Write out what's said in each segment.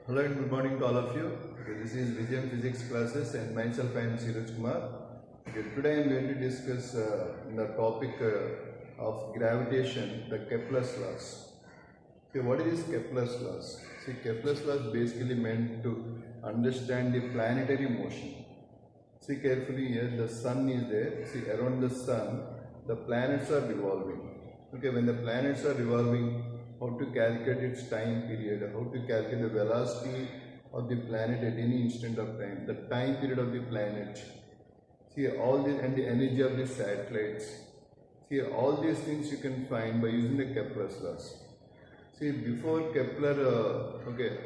Hello and good morning to all of you. Okay, this is Vijayam Physics classes and myself I am Siraj Kumar. Okay, today I am going to discuss the topic of gravitation, the Kepler's laws. Okay, what is Kepler's laws? See, Kepler's laws basically meant to understand the planetary motion. See carefully here, the sun is there. See, around the sun, the planets are revolving. Okay, when the planets are revolving, how to calculate its time period, how to calculate the velocity of the planet at any instant of time, the time period of the planet. See, all this and the energy of the satellites. See, all these things you can find by using the Kepler's laws. See, before Kepler,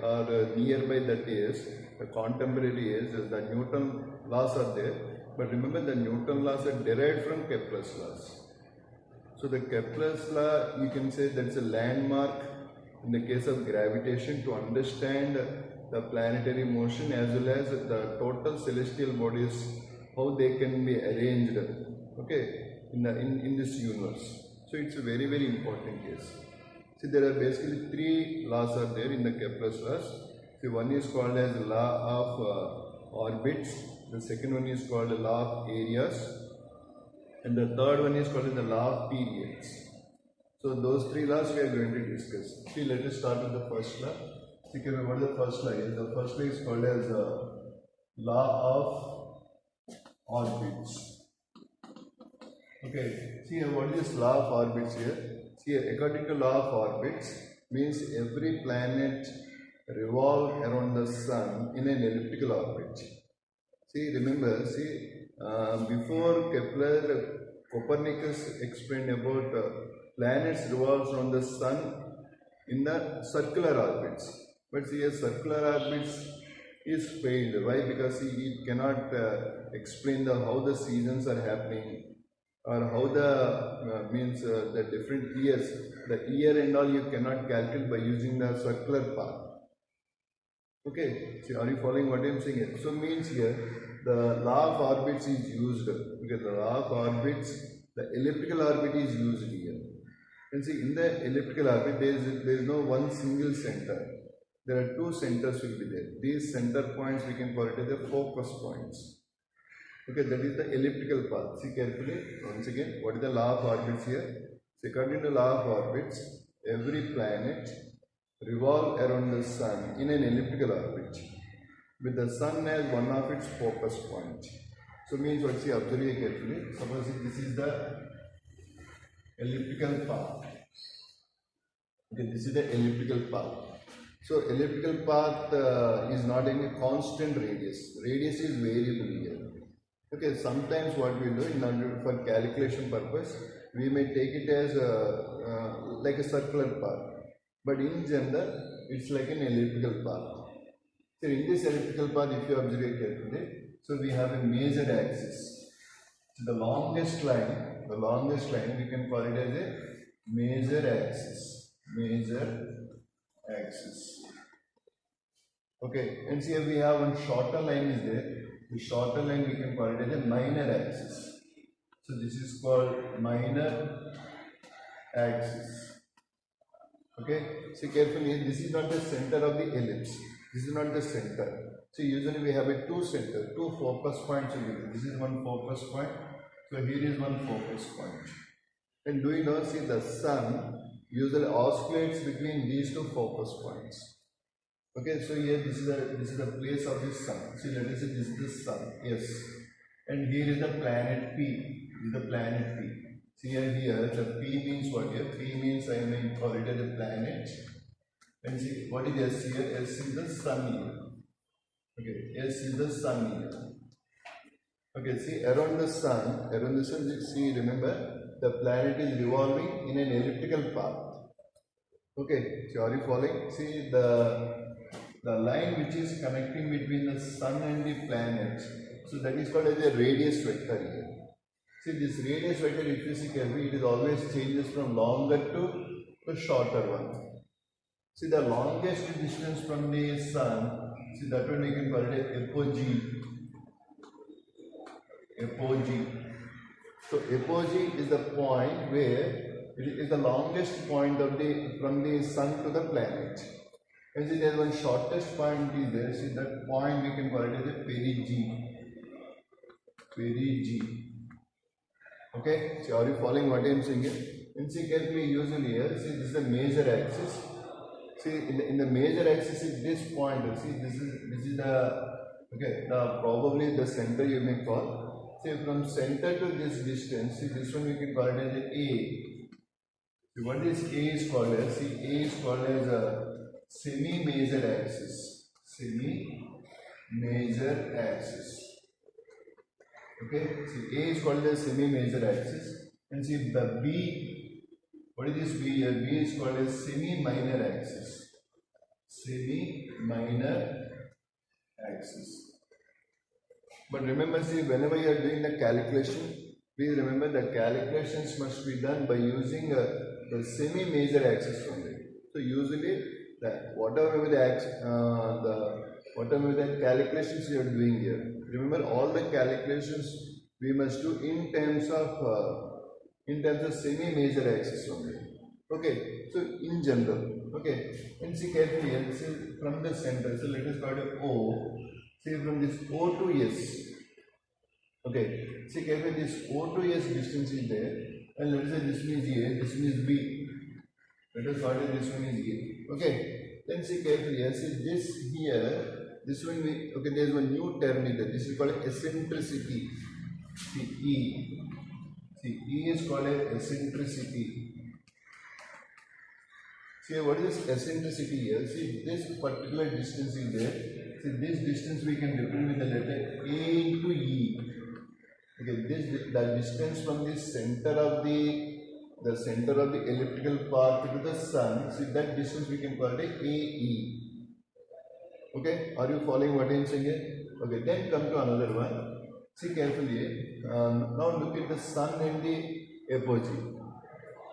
or nearby that is, the contemporary is, the Newton laws are there. But remember, the Newton laws are derived from Kepler's laws. So the Kepler's law, you can say that's a landmark in the case of gravitation to understand the planetary motion as well as the total celestial bodies, how they can be arranged, okay, in this universe. So it's a very, very important case. See, there are basically three laws are there in the Kepler's laws. See, one is called as law of orbits, the second one is called the law of areas, and the third one is called the law of periods. So those three laws we are going to discuss. See, let us start with the first law. See, what the first law is? The first law is called as law of orbits. Okay, see what is law of orbits here? See, according to law of orbits, means every planet revolves around the sun in an elliptical orbit. See, remember, before Kepler, Copernicus explained about planets revolve around the sun in the circular orbits. But see, a circular orbits is failed. Why? Because he cannot explain how the seasons are happening, or how the different years, the year and all you cannot calculate by using the circular path. Okay, see, are you following what I am saying here? So means here the law of orbits is used, because the law of orbits, the elliptical orbit is used here. And see, in the elliptical orbit there is no one single center. There are two centers will be there. These center points we can call it as the focus points. Okay, that is the elliptical path. See carefully, once again, what is the law of orbits here? So according to the law of orbits, every planet revolve around the sun in an elliptical orbit, with the sun as one of its focus points. So means what? See, observe carefully. Suppose this is the elliptical path. Okay, this is the elliptical path. So elliptical path is not any constant radius. Radius is variable here. Okay, sometimes what we do in order for calculation purpose, we may take it as like a circular path. But in general, it's like an elliptical path. So in this elliptical path, if you observe carefully, so we have a major axis. So the longest line, we can call it as a major axis. Okay, and see, we have one shorter line is there. The shorter line we can call it as a minor axis. So this is called minor axis. Okay, see carefully, this is not the center of the ellipse. This is not the center. So usually we have a two focus points. This is one focus point. So here is one focus point. And do you know, see, the sun usually oscillates between these two focus points. Okay, so here this is the place of the sun. See, let us say this is the sun. Yes. And here is the planet P. This is the planet P. See here the P means what here? P means I may call it as a planet. And see what is S here? S is the sun here. Okay, S is the sun here. Okay, see around the sun, see, remember the planet is revolving in an elliptical path. Okay, so are you following? See the line which is connecting between the sun and the planet, so that is called as a radius vector here. See, this radius vector, if you see carefully, it is always changes from longer to the shorter one. See, the longest distance from the sun, see, that one we can call it apogee. So apogee is the point where it is the longest point of from the sun to the planet. And see, there is one shortest point is there. See, that point we can call it as a perigee. Perigee. Okay, so are you following what I am saying here? And see carefully, usually here, see this is the major axis. See in the major axis is this point. See this is the probably the center you may call. See from center to this distance. See this one we can call it as A. See what this A is called as? See A is called as a semi-major axis. Semi-major axis. Okay, see A is called as semi-major axis, and see the B, what is this B here? B is called as semi-minor axis. Semi-minor axis. But remember, see, whenever you are doing the calculation, please remember the calculations must be done by using the semi-major axis only. So usually, whatever the calculations you are doing here, remember all the calculations we must do in terms of semi-major axis only. Okay, so in general, okay, and see carefully here, see from the center, so let us call it O, see from this O to S, okay, see carefully this O to S distance is there, and let us say this one is A, this one is B, let us call it this one is A, okay, then see carefully here, see this here, this one we, okay, there is one new term here, this is called eccentricity, see E is called eccentricity. See what is this eccentricity here? See this particular distance is there. See this distance we can represent with the letter A into E. Okay, the distance from the center of the elliptical path to the sun. See that distance we can call it AE. Okay, are you following what I am saying here? Okay, then come to another one. See carefully. Now look at the sun and the apogee.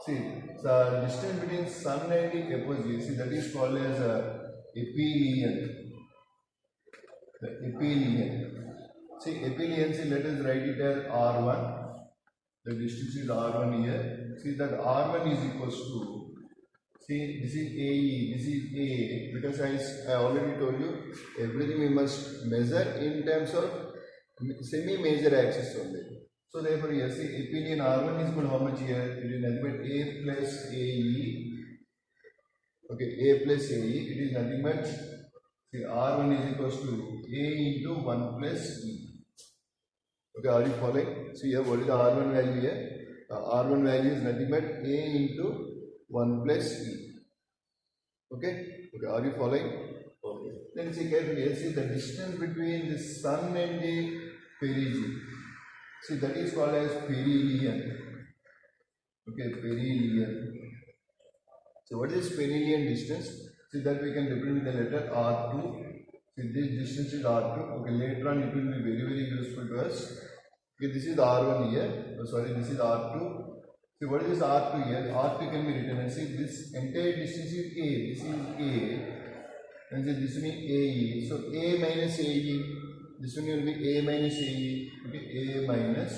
See, the distance between sun and the apogee, see that is called as aphelion. The aphelion. See, aphelion, see let us write it as R1. The distance is R1 here. See that R1 is equals to, see this is AE, this is A, because I already told you, everything we must measure in terms of semi-major axis only. So therefore, here see aphelion R1 is equal to how much here? It is nothing but A plus AE. Okay, A plus AE. It is nothing but, see R1 is equals to A into 1 plus E. Okay, are you following? See here, what is the R1 value here? R1 value is nothing but A into 1 plus E. Okay, are you following? Okay. Then see carefully, see the distance between the sun and the perigee. See that is called as perihelion. Okay, perihelion. So what is perihelion distance? See that we can represent with the letter R2. See this distance is R2. Okay, later on it will be very useful to us. Okay, this is R1 here. Oh, sorry, this is R2. See what is this R2 here? R2 can be written and see this entire distance is A. This is A. And see this will be AE. So A minus AE. This one will be A minus AE. Okay, A minus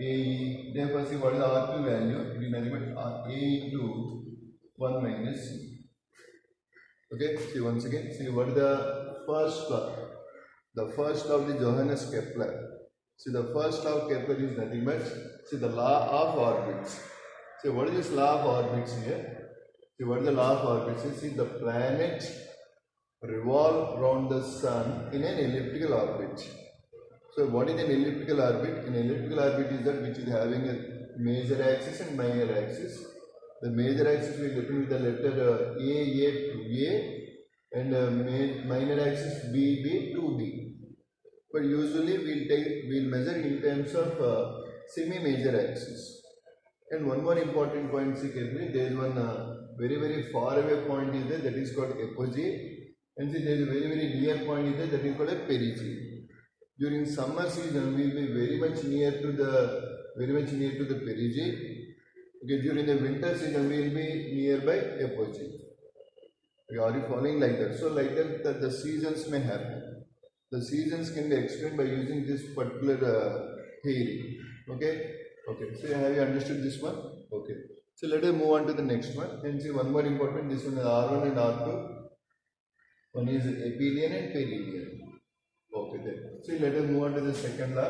AE. Therefore, see what is the R2 value? It is nothing but A into 1 minus C. Okay, see once again. See what is the first law? The first law of the Johannes Kepler. See the first law of Kepler is nothing but, see the law of orbits. See what is this law of orbits here? See what is the law of orbits? See the planet revolve around the sun in an elliptical orbit. So what is an elliptical orbit? An elliptical orbit is that which is having a major axis and minor axis. The major axis will represent with the letter A to A, and minor axis B to B. But usually we'll measure in terms of semi-major axis. And one more important point, see carefully, there is one very far away point is there, that is called apogee. And see there is a very near point is there, that is called a perigee. During summer season we will be very much near to the perigee. Okay, during the winter season we will be nearby apogee. Okay, are you following like that? So like that the seasons may happen. The seasons can be explained by using this particular theory. Okay. So have you understood this one? Okay. So let us move on to the next one and see one more important. This one is R1 and R2. One is aphelion and perihelion. Okay, then. So let us move on to the second law.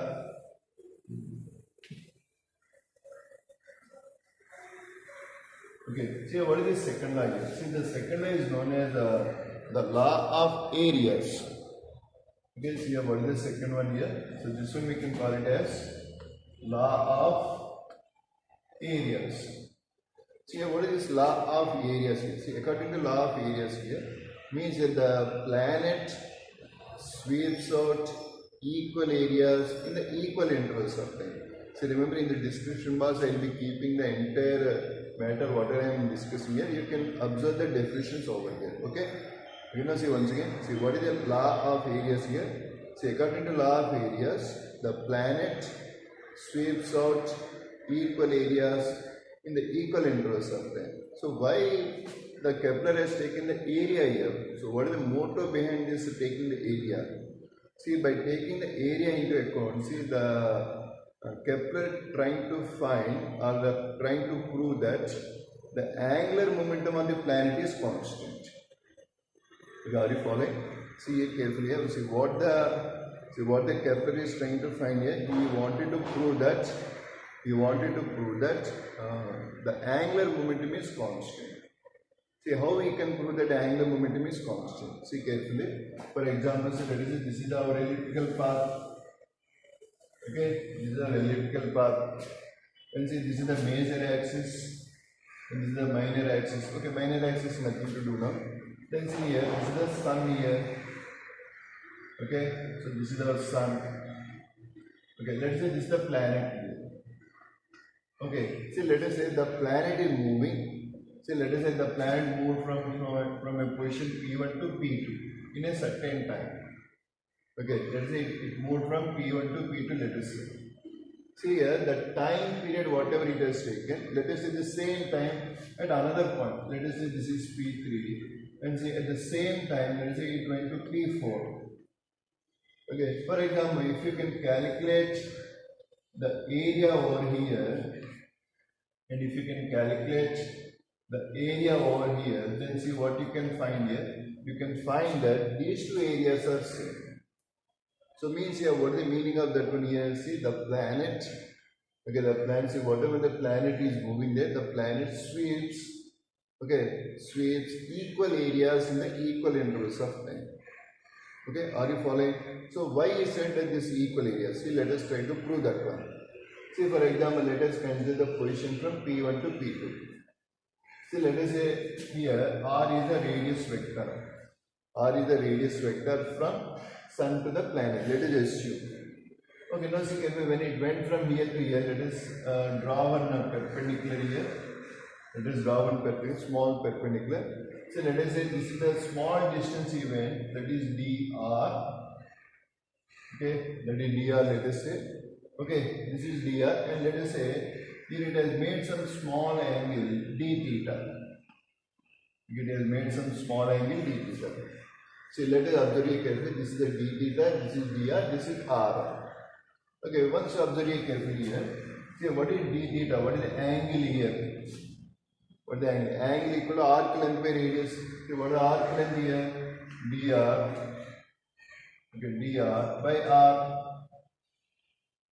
Okay, see what is the second law here? See, the second law is known as the law of areas. Okay, see what is the second one here? So this one we can call it as law of areas. See what is this law of areas here? See, according to law of areas here, means that the planet sweeps out equal areas in the equal intervals of time. So remember, in the description box I will be keeping the entire matter whatever I am discussing here. You can observe the definitions over here. Okay. You know, see once again, see what is the law of areas here? See, according to law of areas, the planet sweeps out equal areas in the equal intervals of time. So why the Kepler has taken the area here? So what is the motto behind this taking the area? See, by taking the area into account, see the Kepler trying to find or trying to prove that the angular momentum of the planet is constant. Are you following? See it carefully here. See what the Kepler is trying to find here. He wanted to prove that the angular momentum is constant. See how we can prove that the angular momentum is constant. See carefully. For example, so this is our elliptical path. Okay, this is our elliptical path. And see, this is the major axis, and this is the minor axis. Okay, minor axis nothing to do now. Then see here, this is the sun here. Okay, so this is our sun. Okay, let's say this is the planet here. Okay, see, let us say the planet is moving. See, let us say the planet moved from a position P1 to P2 in a certain time. Okay, let's say it moved from P1 to P2, let us say. See here, the time period, whatever it has taken, let us say the same time at another point. Let us say this is P3. And say at the same time, let us say it went to P4. Okay, for example, if you can calculate the area over here, and if you can calculate the area over here, then see what you can find here. You can find that these two areas are same. So means here, what is the meaning of that one here? See the planet. Okay, the planet, see whatever the planet is moving there, the planet sweeps. Okay, sweeps equal areas in the equal intervals of time. Okay, are you following? So why is said that this equal areas? See, let us try to prove that one. See, for example, let us consider the position from P1 to P2. See, let us say here R is the radius vector. R is the radius vector from Sun to the planet. Let us assume. Okay, now see, when it went from here to here, let us draw one perpendicular here. Let us draw one perpendicular, small perpendicular. So let us say this is the small distance event, that is dr. Okay, that is dr, let us say. Okay, this is dr, and let us say here it has made some small angle d theta. It has made some small angle d theta. So let us observe it carefully. This is the d theta, this is dr, this is r. Okay, once you observe it carefully here, see what is d theta, what is the angle here? What is the angle? Angle equal to arc length by radius. See what is the arc length here? dr. Okay, dr by r.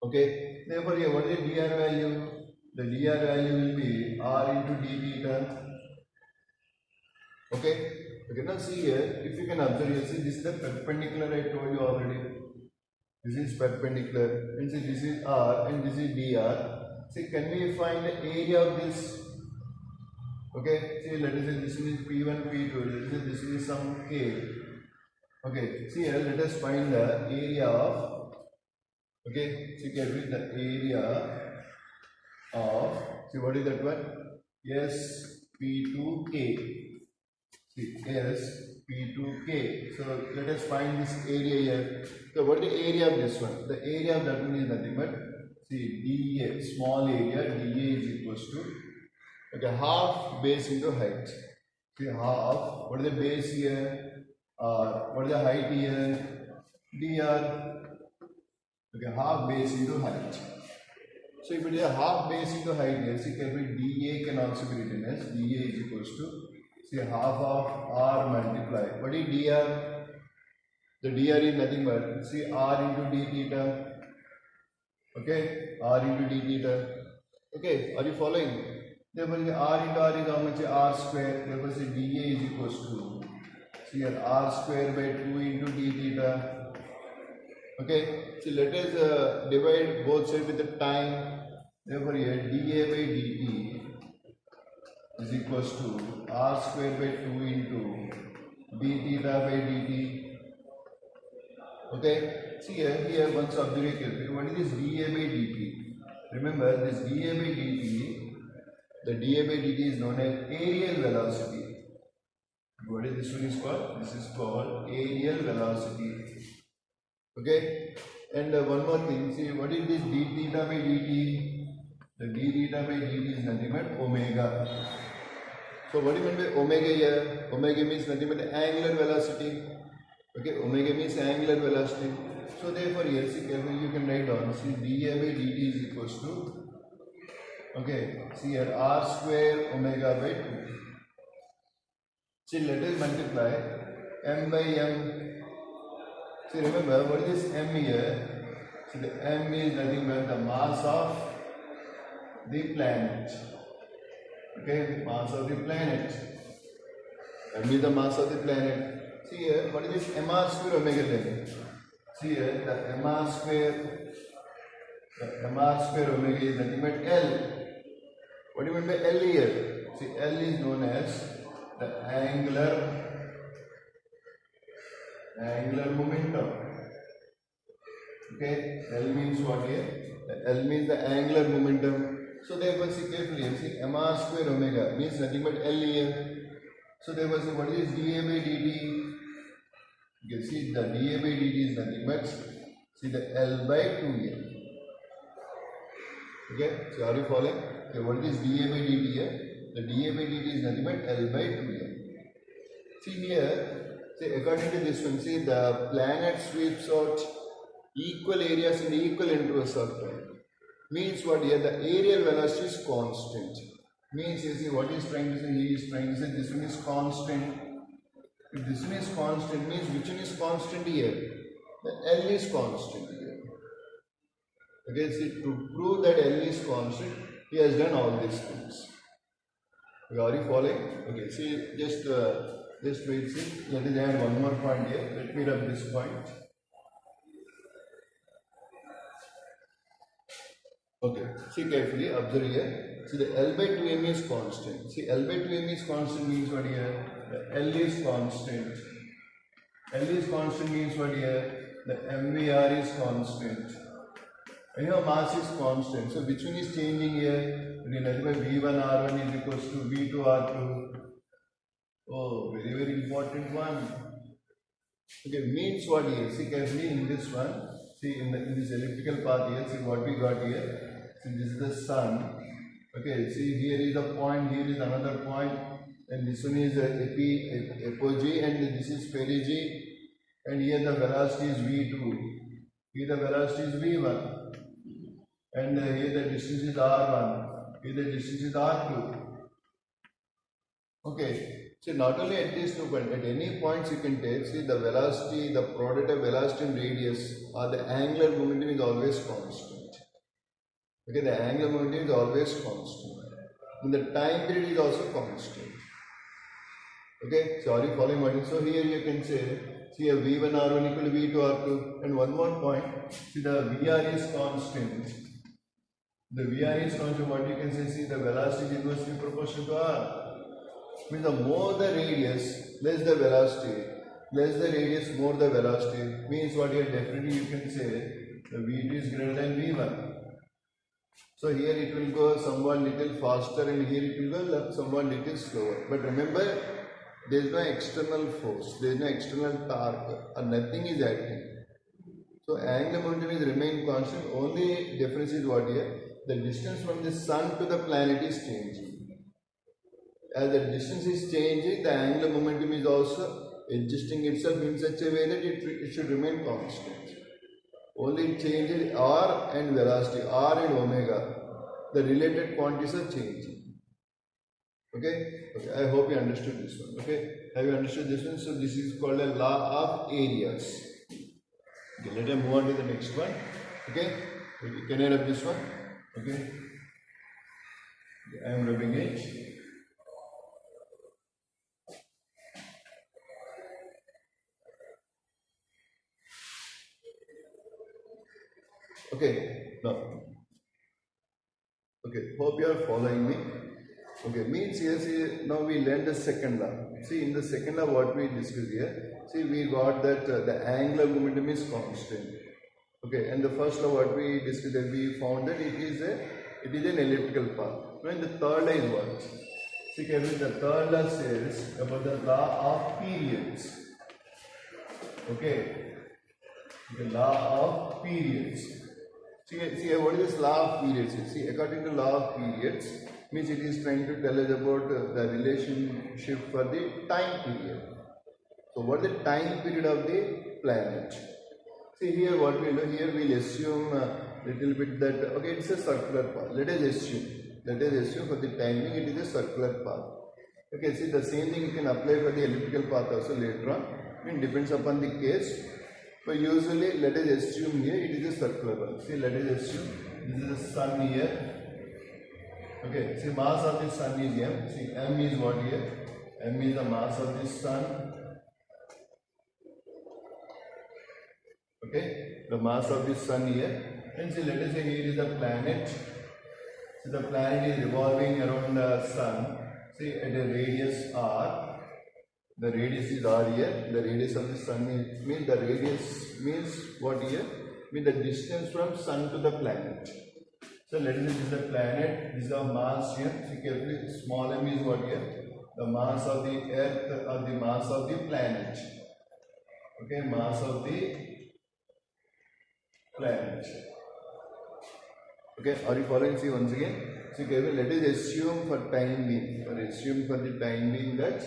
Okay, therefore here what is the dr value? The dr value will be r into d theta. Okay, okay, now see here, if you can observe here, see this is the perpendicular I told you already. This is perpendicular, and see this is r and this is dr. See, can we find the area of this? Okay, see, let us say this is P1, P2, let us say this is some K. Okay, see here, let us find the area of, okay, see carefully, the area of, see what is that one? SP2K. See, SP2K. So let us find this area here. So what is the area of this one? The area of that one is nothing but, see, dA, small area, dA is equals to, okay, half base into height. See, half, what is the base here? What is the height here? dr. Okay, half base into height. So if it is a half base into height here, see carefully, dA can also be written as dA is equals to, see half of r multiply. What is dr? The dr is nothing but see r into d theta. Okay, r into d theta. Okay, are you following? Therefore, r into r is how much? R square. Therefore, say dA is equals to see here r square by 2 into d theta. Okay, so let us divide both sides with the time. Therefore, here dA by dt is equals to r square by 2 into d theta by dt. Okay, see here one subject. What is this dA by dt? Remember this dA by dt, the dA by dt is known as areal velocity. What is this one is called? This is called areal velocity. Okay, and one more thing, see what is this d theta by dt? The d theta by dt is nothing but omega. So what do you mean by omega here? Omega means nothing but angular velocity. Okay, omega means angular velocity. So therefore here, see carefully you can write down, see dA by dt is equals to, okay, see here r square omega by 2. See let us multiply m by m. See remember what is this m here? See the m is nothing but the mass of the planet. Okay, the mass of the planet. M is the mass of the planet. See here, what is this mr square omega then? See here, the mr square omega is nothing but L. What do you mean by L here? See, L is known as the angular momentum. Okay, L means what here? L means the angular momentum. So therefore, see carefully, see mr square omega means nothing but L here. So therefore, see what is dA by dt? You can see the dA by dt is nothing but see the L by 2 here. Okay, so are you following? Okay, what is dA by dt here? The dA by dt is nothing but L by 2 here. See here, see according to this one, see the planet sweeps out equal areas in equal intervals of time. Means what here? The areal velocity is constant. Means you see what he is trying to say? He is trying to say this one is constant. If this one is constant, means which one is constant here? The L is constant here. Okay, see to prove that L is constant, he has done all these things. Okay, are you following? Okay, see just wait, see. Let us add one more point here. Let me rub this point. Okay, see carefully, observe here. See the L by 2m is constant. See L by 2m is constant means what here? The L is constant. L is constant means what here? The MVR is constant. And your mass is constant. So which one is changing here? Nothing but V1 R1 is equals to V2 R2. Oh, very very important one. Okay, means what here? See carefully in this one. See in this elliptical path here. See what we got here. See this is the sun. Okay, see here is a point, here is another point, and this one is apogee, and this is perigee, and here the velocity is v2, here the velocity is v1, and here the distance is r1, here the distance is r2. Okay, so not only at these 2 points, at any points you can take, see the velocity, the product of velocity and radius or the angular momentum is always constant. Okay, the angular momentum is always constant. And the time period is also constant. Okay, so are you following what? So here you can say, see a V1 R1 equal to V2 R2, and one more point, see the VR is constant. The VR is constant, what you can say, see the velocity is inversely proportional to R. Means the more the radius, less the velocity. Less the radius, more the velocity. Means what here, definitely you can say, the V2 is greater than V1. So here it will go somewhat little faster and here it will go somewhat little slower. But remember, there is no external force, there is no external torque, or nothing is acting. So angular momentum is remain constant. Only difference is what here? The distance from the sun to the planet is changing. As the distance is changing, the angular momentum is also adjusting itself in such a way that it should remain constant. Only changes r and velocity, r and omega. The related quantities are changing. Okay, I hope you understood this one. Okay, have you understood this one? So this is called a law of areas. Okay, let us move on to the next one. Okay, can I rub this one? Okay, I am rubbing it. Okay, now, okay, hope you are following me. Okay, means here, see, now we learned the second law. See, in the second law, what we discussed here, see, we got that the angular momentum is constant. Okay, and the first law, what we discussed, that we found that it is an elliptical path. Now, in the third law is what? See, Kevin, the third law says about the law of periods. Okay, the law of periods. See, what is this law of periods? See, according to law of periods, means it is trying to tell us about the relationship for the time period. So, what is the time period of the planet? See, here what we do, here we will assume a little bit that, okay, it's a circular path. Let us assume for the timing it is a circular path. Okay, see, the same thing you can apply for the elliptical path also later on. It depends upon the case. But usually, let us assume here it is a circular path. See, let us assume this is the sun here. Okay, see, mass of the sun is m. See, m is what here? M is the mass of the sun. Okay, the mass of the sun here. And see, let us say here is the planet. See, the planet is revolving around the sun. See, at a radius r. The radius is r here. The radius of the sun means the radius means what here? Means the distance from sun to the planet. So let us say this is the planet. This is the mass here. See carefully. Small m is what here? The mass of the earth or the mass of the planet. Okay, mass of the planet. Okay, are you following? See once again. See carefully. Let us assume for time being. Assume for the time being that.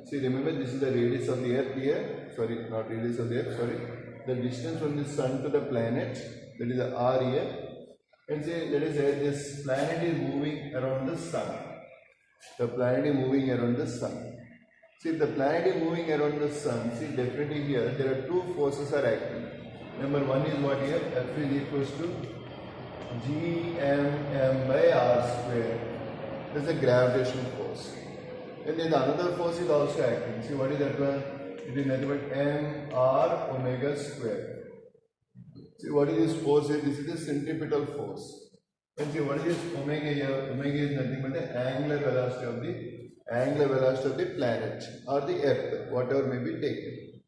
See, remember this is the radius of the earth here. Sorry, not radius of the earth. Sorry, the distance from the sun to the planet. That is the r here. And say, let us say this planet is moving around the sun. The planet is moving around the sun. See, if the planet is moving around the sun, see, definitely here there are two forces are acting. Number one is what here? F is equals to gmm by r square. This is a gravitational force. And then another force is also acting. See, what is that one? It is nothing but mr omega square. See, what is this force here? This is the centripetal force. And see, what is this omega here? Omega is nothing but the angular velocity of the planet or the earth, whatever may be taken.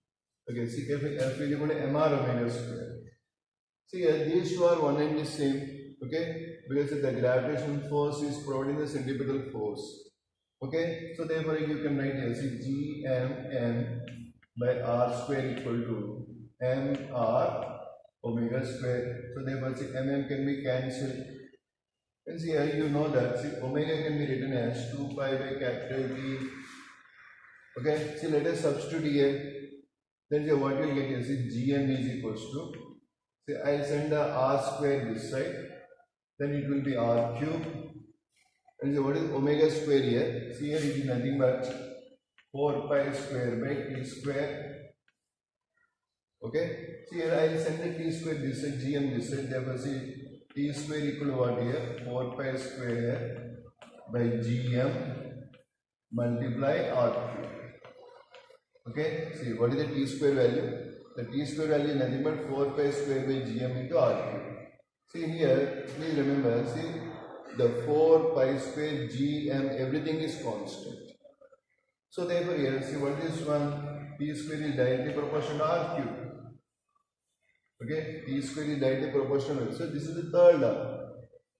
Okay, see, if F is equal to mr omega square. See, these two are one and the same. Okay, because the gravitational force is providing the centripetal force. Okay, so therefore you can write here, see, gmm by r square equal to mr omega square. So therefore, see, mm can be cancelled. And see, here you know that, see, omega can be written as 2 pi by capital T. Okay, see, let us substitute here. Then see, what you will get here, see, gm is equals to, see, I will send the r square this side, then it will be r cube. And see, what is omega square here? See, here it is nothing but 4 pi square by t square. Okay, see, here I will send the t square this side, gm this side, therefore, see, t square equal to what here? 4 pi square by gm multiply r cube. Okay, see, what is the t square value? The t square value is nothing but 4 pi square by gm into r cube. See here, please remember, see, the 4 pi square gm, everything is constant. So therefore here, see, what is this one? T square is directly proportional to r cube. Okay, t square is directly proportional. So this is the third law,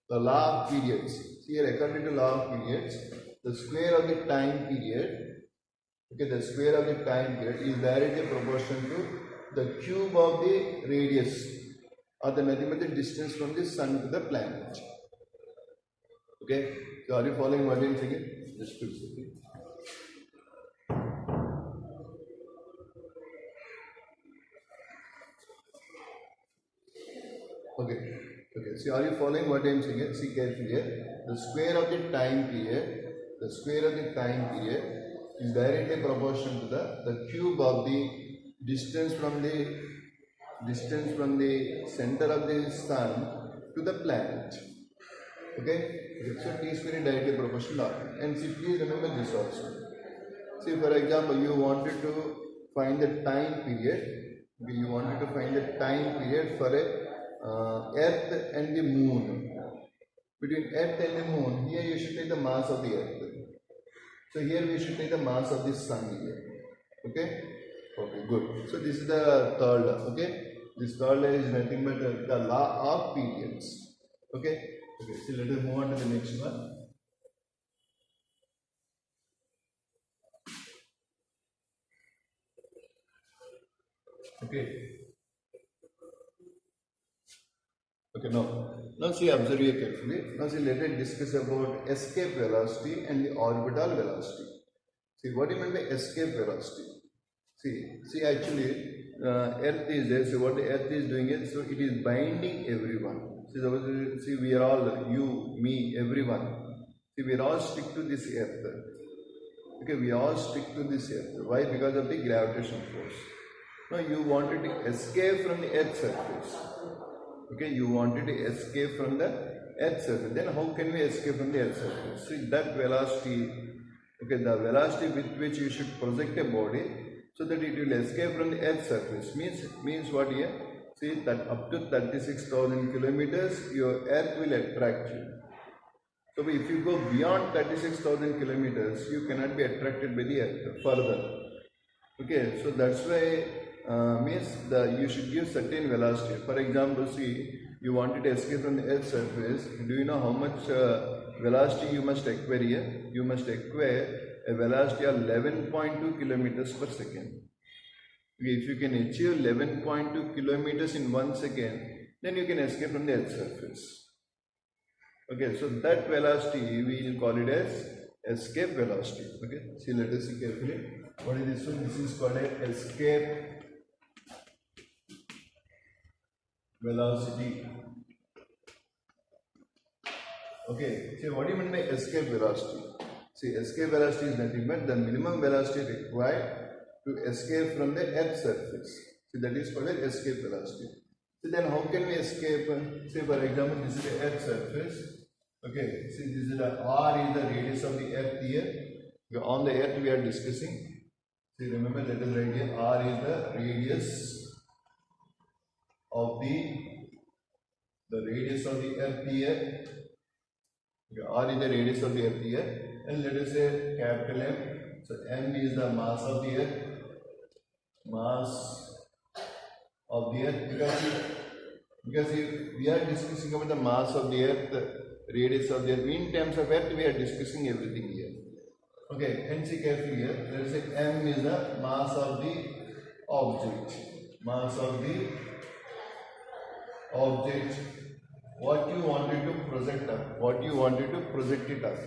the law of periods. See here, according to law of periods, the square of the time period, okay, the square of the time period is directly proportional to the cube of the radius or the nothing but the distance from the sun to the planet. Okay, so are you following what I am saying? Just to see. Okay, see, are you following what I am saying? See carefully here. The square of the time period, the square of the time period is directly proportional to the cube of the distance from the center of the sun to the planet. Okay, so T square is directly proportional to R. And see, please remember this also. See, for example, you wanted to find the time period. Okay, you wanted to find the time period for a Earth and the Moon. Between Earth and the Moon, here you should take the mass of the Earth. So here we should take the mass of the Sun here. Okay? Okay, good. So this is the third law. Okay? This third law is nothing but the law of periods. Okay? Okay, so let us move on to the next one. Okay. Okay, now see, observe here carefully. Now see, let us discuss about escape velocity and the orbital velocity. See, what do you mean by escape velocity? See, actually, Earth is there. So what the Earth is doing is, so it is binding everyone. See, we are all, you, me, everyone. See, we are all stick to this Earth. Okay, we all stick to this Earth. Why? Because of the gravitational force. Now, you wanted to escape from the Earth's surface. Okay, you wanted to escape from the Earth's surface. Then how can we escape from the Earth's surface? See, that velocity, okay, the velocity with which you should project a body so that it will escape from the Earth's surface means what here? See, that up to 36,000 kilometers, your Earth will attract you. So if you go beyond 36,000 kilometers, you cannot be attracted by the Earth further. Okay, so that's why you should give certain velocity. For example, see, you wanted to escape from the Earth's surface. Do you know how much velocity you must acquire here? You must acquire a velocity of 11.2 kilometers per second. Okay, if you can achieve 11.2 kilometers in 1 second, then you can escape from the Earth's surface. Okay, so that velocity we will call it as escape velocity. Okay, see, let us see carefully. What is this one? This is called a escape velocity. Okay, see, what do you mean by escape velocity? See, escape velocity is nothing but the minimum velocity required to escape from the Earth's surface. See, that is called escape velocity. So then how can we escape? Say, for example, this is the Earth's surface. Okay, see, this is the R is the radius of the Earth here. On the Earth we are discussing. See, remember, let us write here, R is the radius of the radius of the Earth here. Okay, R is the radius of the Earth here. And let us say capital M. So M is the mass of the Earth. Mass of the Earth. Because if we are discussing about the mass of the Earth, radius of the Earth, in terms of Earth, we are discussing everything here. Okay, and see carefully here. Let us say M is the mass of the object. Mass of the object. What you wanted to project up. What you wanted to project it up.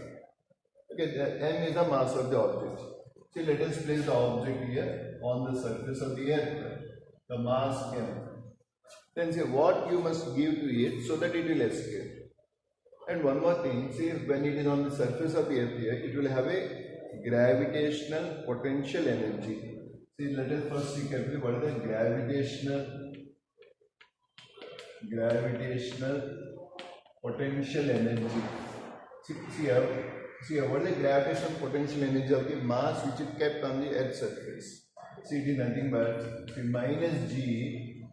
Okay, the M is the mass of the object. See, let us place the object here on the surface of the Earth. The mass M. Then say what you must give to it so that it will escape. And one more thing, see, when it is on the surface of the Earth here, it will have a gravitational potential energy. See, let us first see carefully what is the gravitational potential energy. See, what is the gravitational potential energy of the mass which is kept on the Earth's surface? See, it is nothing but minus G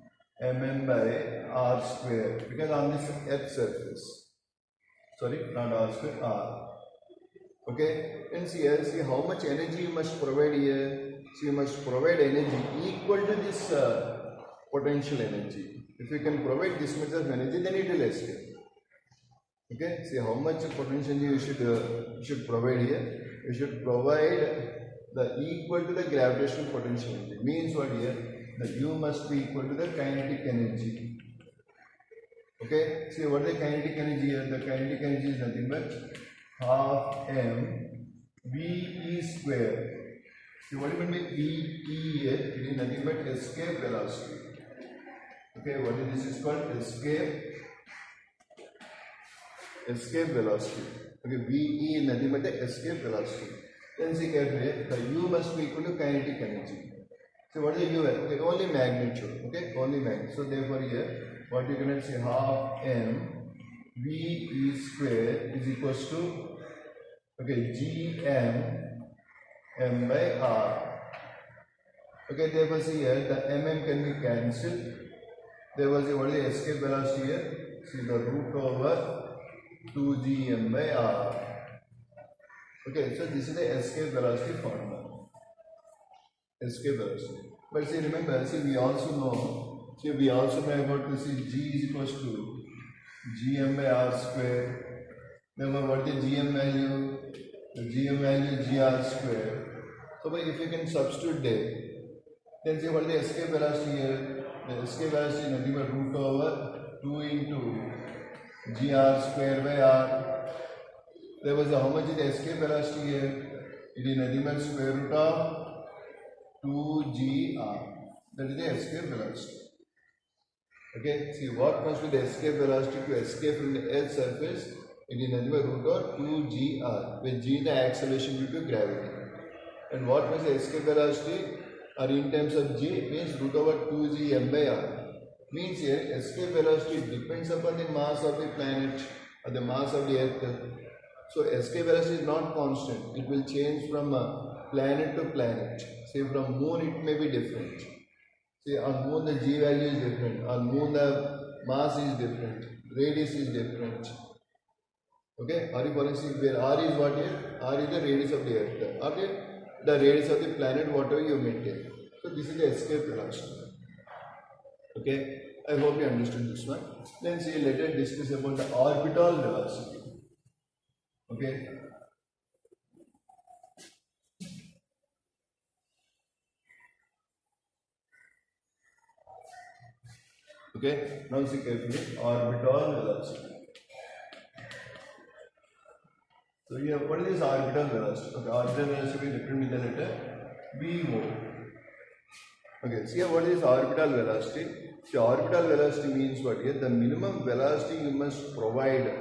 mm by R square, because on this Earth's surface. Sorry, not R square, R. Okay, and see here, see how much energy you must provide here. So you must provide energy equal to this potential energy. If you can provide this much of energy, then it will escape. Okay, see how much potential you should provide here. You should provide the equal to the gravitational potential energy. Means what here? That U must be equal to the kinetic energy. Okay, see what is the kinetic energy here? The kinetic energy is nothing but half m v square. See what do you mean by e here? It is nothing but escape velocity. Okay, what is this is called? Escape velocity. Okay, VE nothing but the escape velocity. Then see carefully, the U must be equal to kinetic energy. So what is the U? Okay, only magnitude. Okay, only magnitude. So therefore here, what you can say, half m VE square is equals to, okay, GM m by R. Okay, therefore see here, the mm can be cancelled. There was a, what is the escape velocity here? See the root over 2gm by R. Okay, so this is the escape velocity formula. Escape velocity. But see, remember, see, we also know about this is g is equals to gm by R square. Remember what is the gm value? The gm value is gr square. So if you can substitute there, then see what is the escape velocity here? The escape velocity is nothing but root over 2 into gr square by r. There was how much is the escape velocity here? It is nothing but square root of 2gr. That is the escape velocity. Okay, see what must be the escape velocity to escape from the Earth's surface? It is nothing but root of 2gr, where g is the acceleration due to gravity. And what was the escape velocity? Or in terms of g, means root over 2g m by r. Means here escape velocity depends upon the mass of the planet or the mass of the earth. So escape velocity is not constant. It will change from planet to planet. Say from moon it may be different. See on moon the g value is different. On moon the mass is different. Radius is different. Okay, or for instance where r is what here? R is the radius of the earth. Okay, the radius of the planet, whatever you maintain. So this is the escape velocity. Okay, I hope you understood this one. Then see, let us discuss about the orbital velocity. Okay. Okay, now see carefully, orbital velocity. So you have, what is this orbital velocity? Okay, orbital velocity is written with the letter VO. Okay, see what is orbital velocity? See, orbital velocity means what here? The minimum velocity you must provide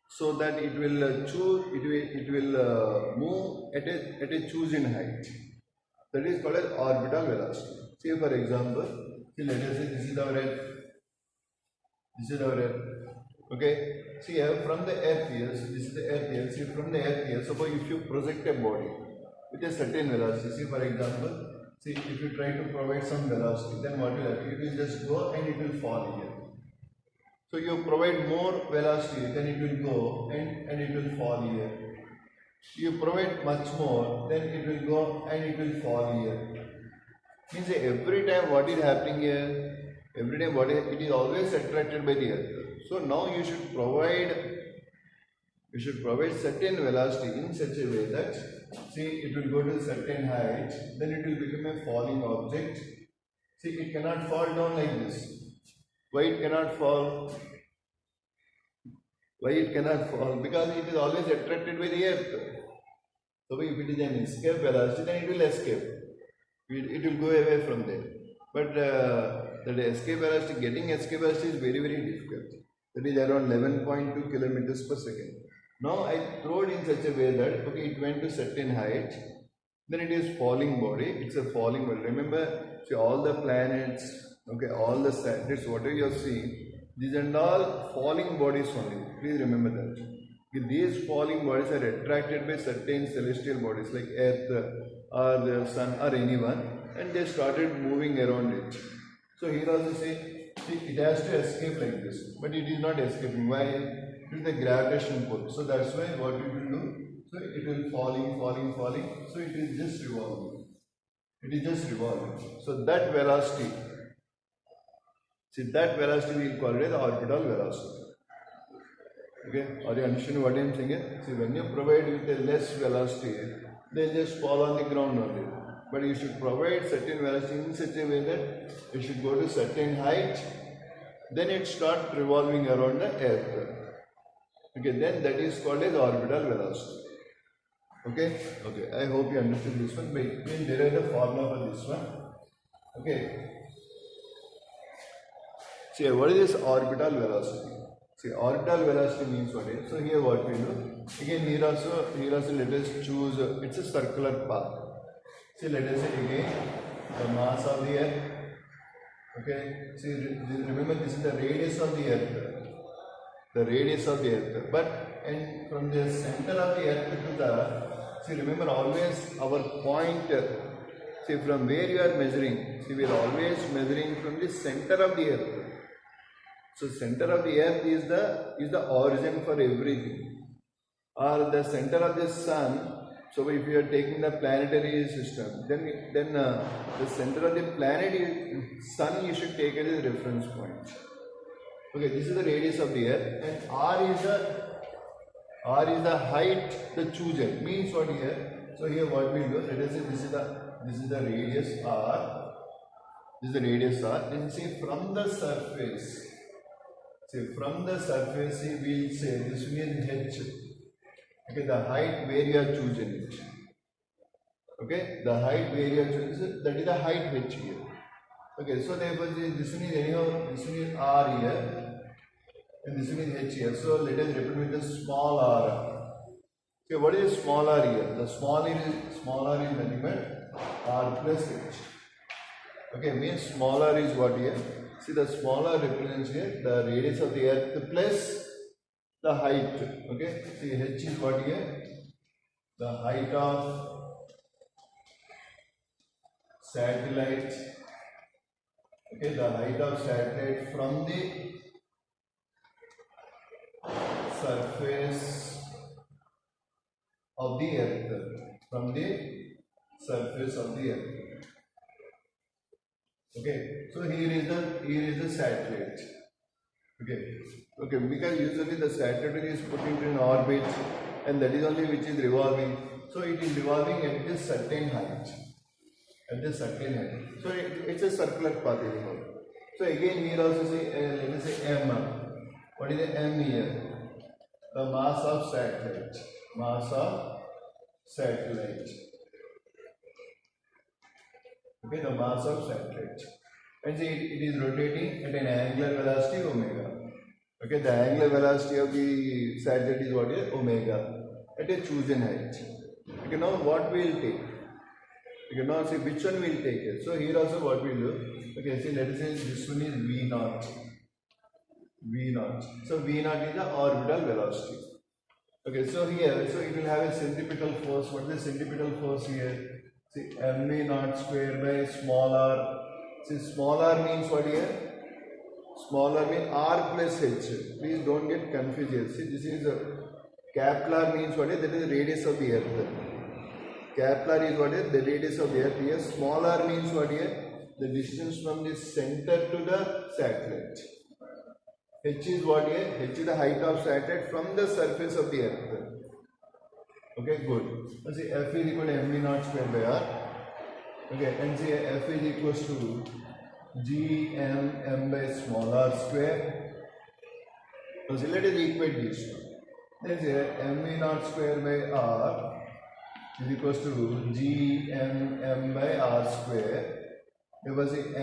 so that it will move at a chosen height. That is called as orbital velocity. See for example, see let us say this is our Earth. This is our Earth. Okay. See here from the Earth here. So this is the Earth here. See from the Earth here. Suppose if you project a body with a certain velocity. See for example. See, if you try to provide some velocity, then what will happen? It will just go and it will fall here. So you provide more velocity, then it will go and it will fall here. You provide much more, then it will go and it will fall here. Means every time what is happening here, every time it is always attracted by the earth. So now you should provide certain velocity in such a way that, see, it will go to a certain height, then it will become a falling object. See, it cannot fall down like this. Why it cannot fall? Why it cannot fall? Because it is always attracted by the earth. So if it is an escape velocity, then it will escape. It will go away from there. But the escape velocity, getting escape velocity is very, very difficult. That is around 11.2 kilometers per second. Now I throw it in such a way that, okay, it went to certain height, then it is falling body, it's a falling body. Remember, see all the planets, okay, all the satellites, whatever you are seeing, these are all falling bodies only. Please remember that. Okay, these falling bodies are attracted by certain celestial bodies like Earth or the Sun or anyone, and they started moving around it. So here also say, see, it has to escape like this, but it is not escaping. Why? It is the gravitational pull. So that's why what it will do, so it will falling. So it is just revolving. It is just revolving. So that velocity, see that velocity we will call it as orbital velocity. Okay, are you understanding what I am saying here? See, when you provide with a less velocity, they just fall on the ground only. But you should provide certain velocity in such a way that it should go to certain height, then it starts revolving around the earth. Okay, then that is called as orbital velocity. Okay, I hope you understood this one. But there is the formula for this one. Okay. See, what is this orbital velocity? See, orbital velocity means what is? So here what we do? Again, here also let us choose. It's a circular path. See, let us say again the mass of the Earth. Okay. See, remember this is the radius of the Earth. The radius of the Earth. But and from the center of the Earth to the, see, remember always our point. See, from where you are measuring. See, we are always measuring from the center of the Earth. So center of the Earth is the origin for everything, or the center of the sun. So if you are taking the planetary system, then the center of the planet sun you should take it as a reference point. Okay, this is the radius of the Earth, and r is the height the chosen. Means what here? So here what we do? Let us say this is the radius r. This is the radius r. Then see from the surface. See, from the surface, we will say this is h. Okay, the height where you are choosing it. Okay, the height where you are choosing, that is the height h here. Okay, so therefore this one is anyhow, this one is r here, and this one is h here. So let us represent with the small r. Okay, what is small r here? The small r is nothing but r plus h. Okay, means smaller is what here? See, the smaller represents here the radius of the Earth plus the height. Okay, see, h is what here? The height of satellite. Okay, the height of satellite from the surface of the Earth. From the surface of the Earth. Okay, so here is the satellite. Okay, because usually the satellite is put into an orbit, and that is only which is revolving. So it is revolving at this certain height. So it's a circular path anyhow. So again here also say let us say m. What is the m here? The mass of satellite. Okay, the mass of satellite. And see, it is rotating at an angular velocity omega. Okay, the angular velocity of the satellite is what is omega at a chosen height. Okay, now what we will take? You can now see which one we will take it. So here also what we will do? Okay, see, let us say this one is V0. So V0 is the orbital velocity. Okay, so here, so it will have a centripetal force. What is the centripetal force here? See, mv0 square by small r. See, small r means what here? Small r means r plus h. Please don't get confused here. See, this is capital means what is? That is the radius of the Earth. Capital is what is? The radius of the Earth here. Small r means what here? The distance from the center to the satellite. H is what here? H is the height of satellite from the surface of the Earth. Okay, good. Now see, F is equal to mv0 square by r. Okay, and see, F is equals to m by small r square. So see, let us equate these two. Then say mv0 square by r is equals to m by r square. Because